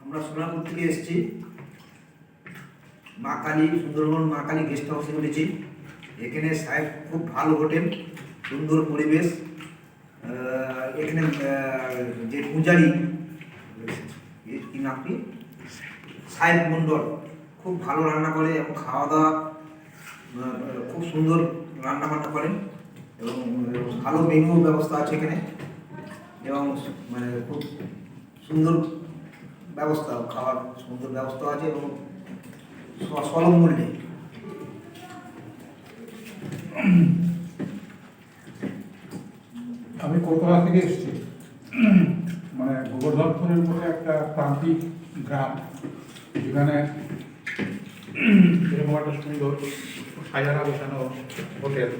আমরা সোনাপুর থেকে এসেছি, মা কালী, সুন্দরবন মা কালী গেস্ট হাউসে উঠেছি। এখানে সাহেব খুব ভালো হোটেল, সুন্দর পরিবেশ। এখানে যে পূজারি, কি নাম কি, সাহেব মণ্ডল, খুব ভালো রান্না করে এবং খাওয়া দাওয়া খুব সুন্দর রান্না বান্না করেন এবং ভালো মেনু ব্যবস্থা আছে এখানে এবং মানে খুব সুন্দর ব্যবস্থা, খাওয়ার সুন্দর ব্যবস্থা আছে এবং সুলভ মূল্যে। আমি কলকাতা থেকে এসেছি, মানে গোবর্ধনপুরের মধ্যে একটা প্রান্তিক গ্রাম, যেখানে এরকম একটা সুন্দর সাজানো গোছানো হোটেল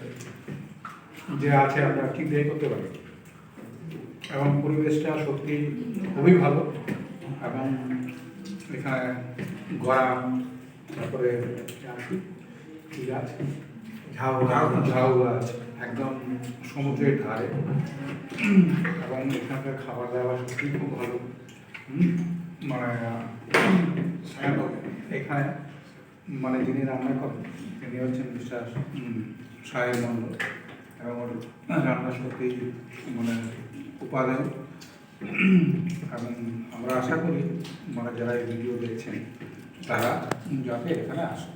যে আছে আমরা ঠিক দেখে করতে পারি এবং পরিবেশটা সত্যি খুবই ভালো। এবং এখানে গরম, তারপরে কি গাছ, ঝাউ গাছ, একদম সমুদ্রের ধারে, এবং এখানকার খাবার দাবার সত্যি খুব ভালো। মানে এখানে মানে যিনি রান্না করেন তিনি হচ্ছেন মিস্টার সাহেব মণ্ডল এবং রান্না সত্যি মানে উপাদেয়। এবং আমরা আশা করি মানে যারা এই ভিডিও দেখছেন তারা যাতে এখানে আসেন।